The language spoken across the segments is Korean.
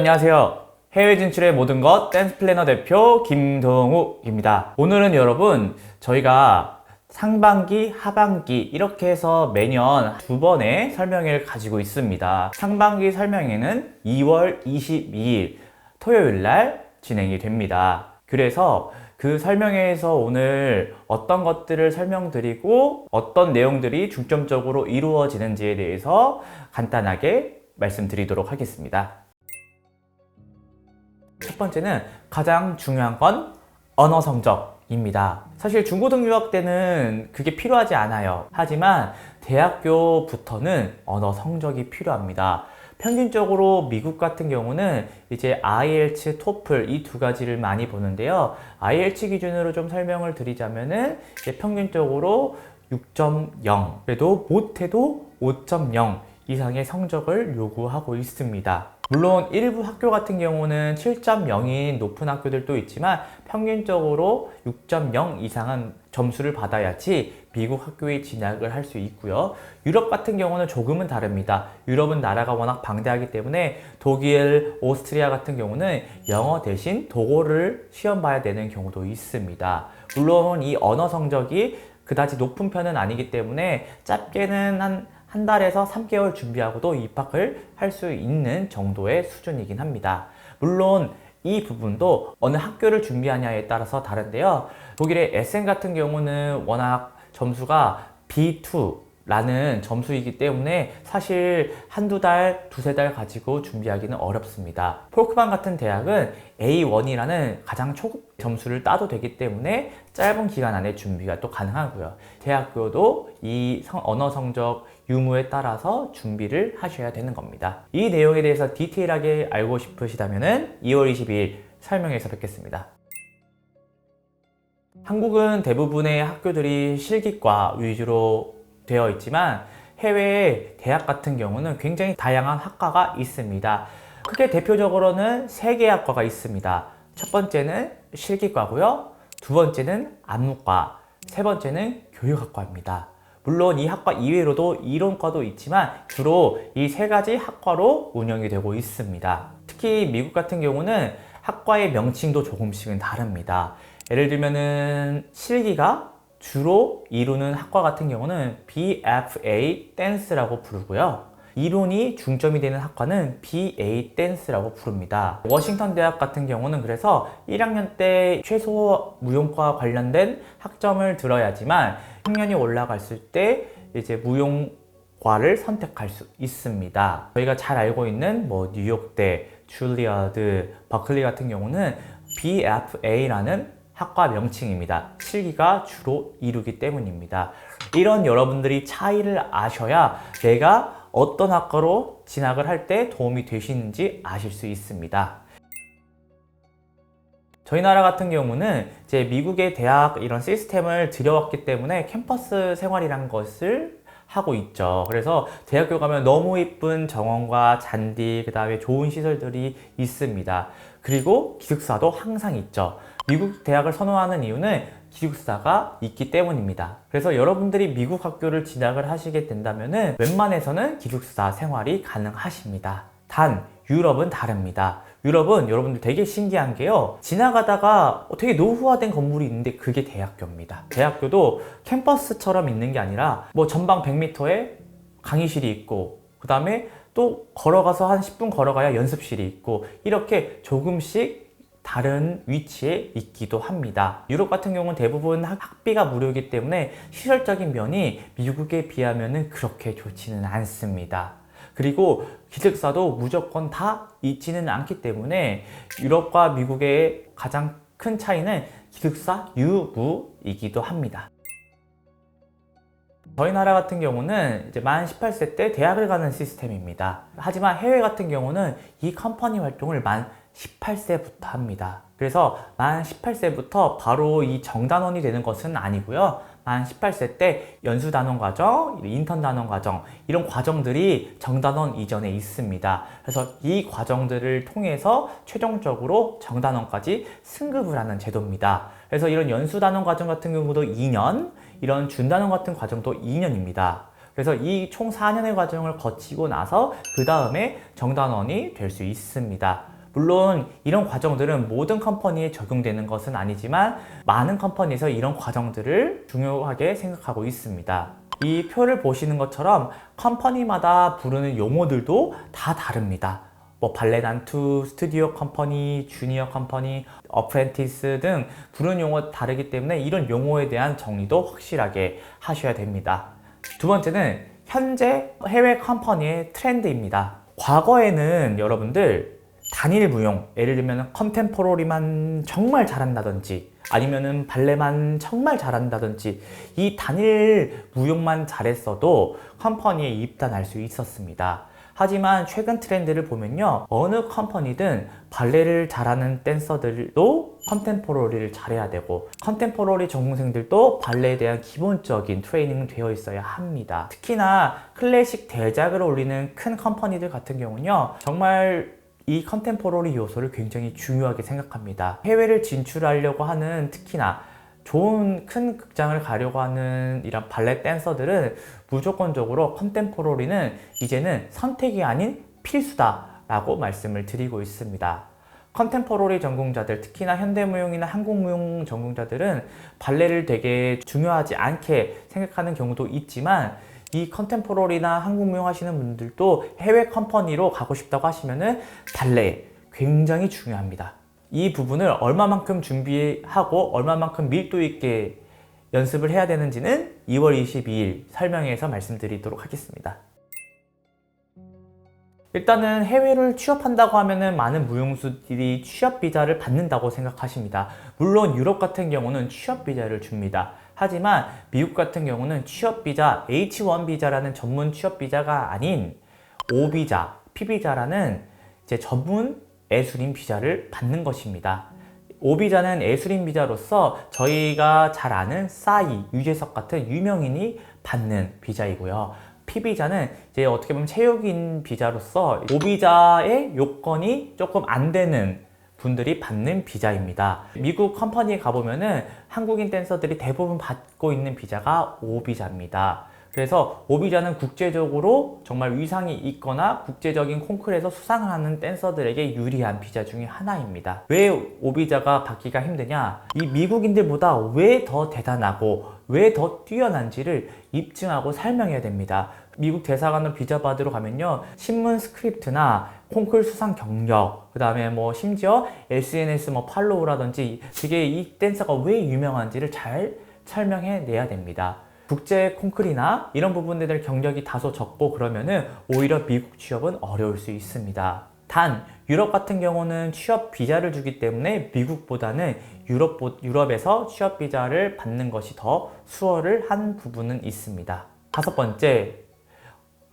안녕하세요. 해외 진출의 모든 것 댄스 플래너 대표 김동욱입니다. 오늘은 여러분 저희가 상반기, 하반기 이렇게 해서 매년 두 번의 설명회를 가지고 있습니다. 상반기 설명회는 2월 22일 토요일 날 진행이 됩니다. 그래서 그 설명회에서 오늘 어떤 것들을 설명드리고 어떤 내용들이 중점적으로 이루어지는지에 대해서 간단하게 말씀드리도록 하겠습니다. 첫 번째는 가장 중요한 건 언어 성적입니다. 사실 중고등 유학 때는 그게 필요하지 않아요. 하지만 대학교부터는 언어 성적이 필요합니다. 평균적으로 미국 같은 경우는 이제 IELTS, TOEFL 이 두 가지를 많이 보는데요. IELTS 기준으로 좀 설명을 드리자면은 이제 평균적으로 6.0, 그래도 못해도 5.0 이상의 성적을 요구하고 있습니다. 물론 일부 학교 같은 경우는 7.0인 높은 학교들도 있지만 평균적으로 6.0 이상은 점수를 받아야지 미국 학교에 진학을 할 수 있고요. 유럽 같은 경우는 조금은 다릅니다. 유럽은 나라가 워낙 방대하기 때문에 독일, 오스트리아 같은 경우는 영어 대신 독어를 시험 봐야 되는 경우도 있습니다. 물론 이 언어 성적이 그다지 높은 편은 아니기 때문에 짧게는 한 달에서 3개월 준비하고도 입학을 할 수 있는 정도의 수준이긴 합니다. 물론 이 부분도 어느 학교를 준비하냐에 따라서 다른데요. 독일의 에센 같은 경우는 워낙 점수가 B2라는 점수이기 때문에 사실 한두 달, 두세 달 가지고 준비하기는 어렵습니다. 폴크만 같은 대학은 A1이라는 가장 초급 점수를 따도 되기 때문에 짧은 기간 안에 준비가 또 가능하고요. 대학교도 이 언어 성적 유무에 따라서 준비를 하셔야 되는 겁니다. 이 내용에 대해서 디테일하게 알고 싶으시다면 2월 22일 설명회에서 뵙겠습니다. 한국은 대부분의 학교들이 실기과 위주로 되어 있지만 해외의 대학 같은 경우는 굉장히 다양한 학과가 있습니다. 크게 대표적으로는 3개의 학과가 있습니다. 첫 번째는 실기과고요. 두 번째는 안무과, 세 번째는 교육학과입니다. 물론 이 학과 이외로도 이론과도 있지만 주로 이 3가지 학과로 운영이 되고 있습니다. 특히 미국 같은 경우는 학과의 명칭도 조금씩은 다릅니다. 예를 들면은 실기가 주로 이루는 학과 같은 경우는 BFA 댄스라고 부르고요. 이론이 중점이 되는 학과는 BA 댄스라고 부릅니다. 워싱턴 대학 같은 경우는 그래서 1학년 때 최소 무용과 관련된 학점을 들어야지만 학년이 올라갔을 때 이제 무용과를 선택할 수 있습니다. 저희가 잘 알고 있는 뉴욕대, 줄리아드, 버클리 같은 경우는 BFA라는 학과 명칭입니다. 실기가 주로 이루기 때문입니다. 이런 여러분들이 차이를 아셔야 내가 어떤 학과로 진학을 할 때 도움이 되시는지 아실 수 있습니다. 저희 나라 같은 경우는 이제 미국의 대학 이런 시스템을 들여왔기 때문에 캠퍼스 생활이란 것을 하고 있죠. 그래서 대학교 가면 너무 이쁜 정원과 잔디, 그 다음에 좋은 시설들이 있습니다. 그리고 기숙사도 항상 있죠. 미국 대학을 선호하는 이유는 기숙사가 있기 때문입니다. 그래서 여러분들이 미국 학교를 진학을 하시게 된다면 웬만해서는 기숙사 생활이 가능하십니다. 단 유럽은 다릅니다. 유럽은 여러분들 되게 신기한 게요. 지나가다가 되게 노후화된 건물이 있는데 그게 대학교입니다. 대학교도 캠퍼스처럼 있는 게 아니라 전방 100m에 강의실이 있고 그 다음에 또 걸어가서 한 10분 걸어가야 연습실이 있고 이렇게 조금씩 다른 위치에 있기도 합니다. 유럽 같은 경우는 대부분 학비가 무료이기 때문에 시설적인 면이 미국에 비하면 그렇게 좋지는 않습니다. 그리고 기숙사도 무조건 다 있지는 않기 때문에 유럽과 미국의 가장 큰 차이는 기숙사 유무이기도 합니다. 저희 나라 같은 경우는 이제 만 18세 때 대학을 가는 시스템입니다. 하지만 해외 같은 경우는 이 컴퍼니 활동을 만 18세부터 합니다. 그래서 만 18세부터 바로 이 정단원이 되는 것은 아니고요. 만 18세 때 연수단원 과정, 인턴 단원 과정 이런 과정들이 정단원 이전에 있습니다. 그래서 이 과정들을 통해서 최종적으로 정단원까지 승급을 하는 제도입니다. 그래서 이런 연수단원 과정 같은 경우도 2년, 이런 준단원 같은 과정도 2년입니다. 그래서 이 총 4년의 과정을 거치고 나서 그 다음에 정단원이 될 수 있습니다. 물론 이런 과정들은 모든 컴퍼니에 적용되는 것은 아니지만 많은 컴퍼니에서 이런 과정들을 중요하게 생각하고 있습니다. 이 표를 보시는 것처럼 컴퍼니마다 부르는 용어들도 다 다릅니다. 뭐 발레단투, 스튜디오 컴퍼니, 주니어 컴퍼니, 어프렌티스 등 부르는 용어 다르기 때문에 이런 용어에 대한 정리도 확실하게 하셔야 됩니다. 두 번째는 현재 해외 컴퍼니의 트렌드입니다. 과거에는 여러분들 단일 무용, 예를 들면 컨템포러리만 정말 잘한다든지 아니면은 발레만 정말 잘한다든지 이 단일 무용만 잘했어도 컴퍼니에 입단할 수 있었습니다. 하지만 최근 트렌드를 보면요, 어느 컴퍼니든 발레를 잘하는 댄서들도 컨템포러리를 잘해야 되고 컨템포러리 전공생들도 발레에 대한 기본적인 트레이닝은 되어 있어야 합니다. 특히나 클래식 대작을 올리는 큰 컴퍼니들 같은 경우는요, 정말 이 컨템포러리 요소를 굉장히 중요하게 생각합니다. 해외를 진출하려고 하는, 특히나 좋은 큰 극장을 가려고 하는 이런 발레 댄서들은 무조건적으로 컨템포러리는 이제는 선택이 아닌 필수다라고 말씀을 드리고 있습니다. 컨템포러리 전공자들, 특히나 현대무용이나 한국무용 전공자들은 발레를 되게 중요하지 않게 생각하는 경우도 있지만 이 컨템포러리나 한국무용 하시는 분들도 해외 컴퍼니로 가고 싶다고 하시면은 발레 굉장히 중요합니다. 이 부분을 얼마만큼 준비하고 얼마만큼 밀도 있게 연습을 해야 되는지는 2월 22일 설명회에서 말씀드리도록 하겠습니다. 일단은 해외를 취업한다고 하면은 많은 무용수들이 취업 비자를 받는다고 생각하십니다. 물론 유럽 같은 경우는 취업 비자를 줍니다. 하지만 미국 같은 경우는 취업 비자, H1 비자라는 전문 취업 비자가 아닌 O 비자, P 비자라는 이제 전문 예술인 비자를 받는 것입니다. O 비자는 예술인 비자로서 저희가 잘 아는 싸이, 유재석 같은 유명인이 받는 비자이고요. P 비자는 이제 어떻게 보면 체육인 비자로서 O 비자의 요건이 조금 안 되는 분들이 받는 비자입니다. 미국 컴퍼니에 가보면은 한국인 댄서들이 대부분 받고 있는 비자가 O 비자입니다. 그래서 O 비자는 국제적으로 정말 위상이 있거나 국제적인 콩쿠르에서 수상을 하는 댄서들에게 유리한 비자 중에 하나입니다. 왜 O 비자가 받기가 힘드냐? 이 미국인들보다 왜 더 대단하고 왜 더 뛰어난지를 입증하고 설명해야 됩니다. 미국 대사관을 비자 받으러 가면요, 신문 스크립트나 콩쿨 수상 경력, 그 다음에 뭐 심지어 SNS 뭐 팔로우라든지 그게 이 댄서가 왜 유명한지를 잘 설명해 내야 됩니다. 국제 콩쿨이나 이런 부분에 대한 경력이 다소 적고 그러면은 오히려 미국 취업은 어려울 수 있습니다. 단 유럽 같은 경우는 취업 비자를 주기 때문에 미국보다는 유럽에서 취업 비자를 받는 것이 더 수월을 한 부분은 있습니다. 다섯 번째,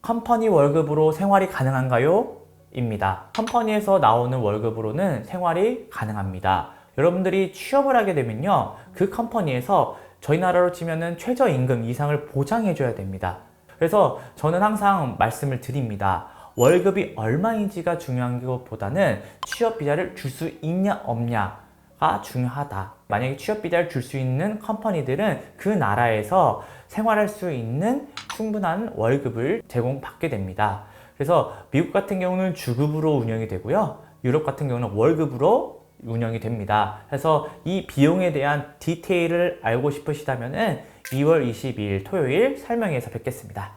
컴퍼니 월급으로 생활이 가능한가요? 입니다. 컴퍼니에서 나오는 월급으로는 생활이 가능합니다. 여러분들이 취업을 하게 되면요, 그 컴퍼니에서 저희 나라로 치면은 최저임금 이상을 보장해줘야 됩니다. 그래서 저는 항상 말씀을 드립니다. 월급이 얼마인지가 중요한 것보다는 취업 비자를 줄 수 있냐 없냐가 중요하다. 만약에 취업 비자를 줄 수 있는 컴퍼니들은 그 나라에서 생활할 수 있는 충분한 월급을 제공받게 됩니다. 그래서 미국 같은 경우는 주급으로 운영이 되고요, 유럽 같은 경우는 월급으로 운영이 됩니다. 그래서 이 비용에 대한 디테일을 알고 싶으시다면 2월 22일 토요일 설명회에서 뵙겠습니다.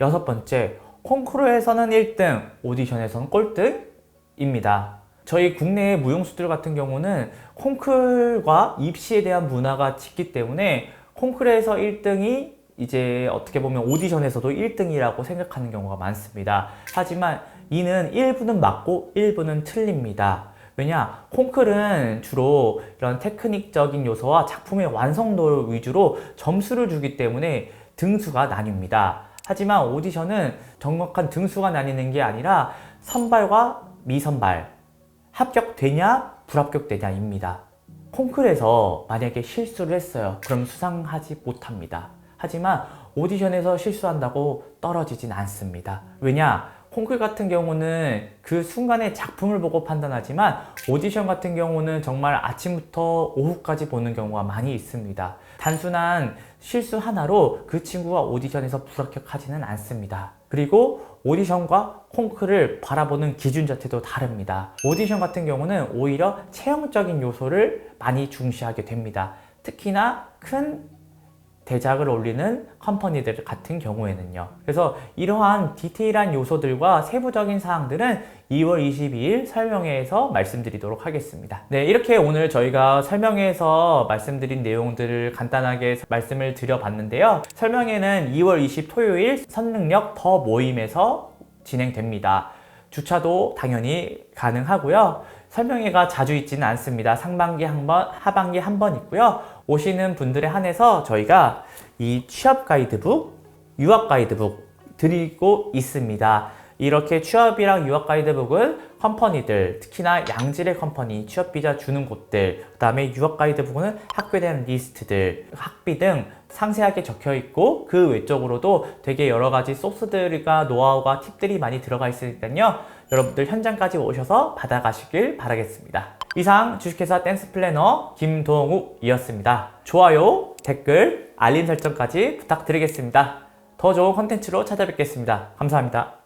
여섯 번째, 콩쿠르에서는 1등, 오디션에서는 꼴등입니다. 저희 국내의 무용수들 같은 경우는 콩쿨과 입시에 대한 문화가 짙기 때문에 콩쿨에서 1등이 이제 어떻게 보면 오디션에서도 1등이라고 생각하는 경우가 많습니다. 하지만 이는 일부는 맞고 일부는 틀립니다. 왜냐? 콩쿨은 주로 이런 테크닉적인 요소와 작품의 완성도 위주로 점수를 주기 때문에 등수가 나뉩니다. 하지만 오디션은 정확한 등수가 나뉘는 게 아니라 선발과 미선발, 합격되냐 불합격되냐입니다. 콩쿨에서 만약에 실수를 했어요. 그럼 수상하지 못합니다. 하지만 오디션에서 실수한다고 떨어지진 않습니다. 왜냐? 콩쿨 같은 경우는 그 순간의 작품을 보고 판단하지만 오디션 같은 경우는 정말 아침부터 오후까지 보는 경우가 많이 있습니다. 단순한 실수 하나로 그 친구가 오디션에서 불합격하지는 않습니다. 그리고 오디션과 콩쿠르를 바라보는 기준 자체도 다릅니다. 오디션 같은 경우는 오히려 체형적인 요소를 많이 중시하게 됩니다. 특히나 큰 대작을 올리는 컴퍼니들 같은 경우에는요. 그래서 이러한 디테일한 요소들과 세부적인 사항들은 2월 22일 설명회에서 말씀드리도록 하겠습니다. 네, 이렇게 오늘 저희가 설명회에서 말씀드린 내용들을 간단하게 말씀을 드려봤는데요. 설명회는 2월 20 토요일 선능력 더 모임에서 진행됩니다. 주차도 당연히 가능하고요. 설명회가 자주 있지는 않습니다. 상반기 한 번, 하반기 한 번 있고요. 오시는 분들에 한해서 저희가 이 취업 가이드북, 유학 가이드북 드리고 있습니다. 이렇게 취업이랑 유학 가이드북은 컴퍼니들, 특히나 양질의 컴퍼니, 취업 비자 주는 곳들, 그 다음에 유학 가이드북은 학교에 대한 리스트들, 학비 등 상세하게 적혀 있고 그 외적으로도 되게 여러 가지 소스들과 노하우가 팁들이 많이 들어가 있으니까요. 여러분들 현장까지 오셔서 받아가시길 바라겠습니다. 이상 주식회사 댄스 플래너 김동욱이었습니다. 좋아요, 댓글, 알림 설정까지 부탁드리겠습니다. 더 좋은 컨텐츠로 찾아뵙겠습니다. 감사합니다.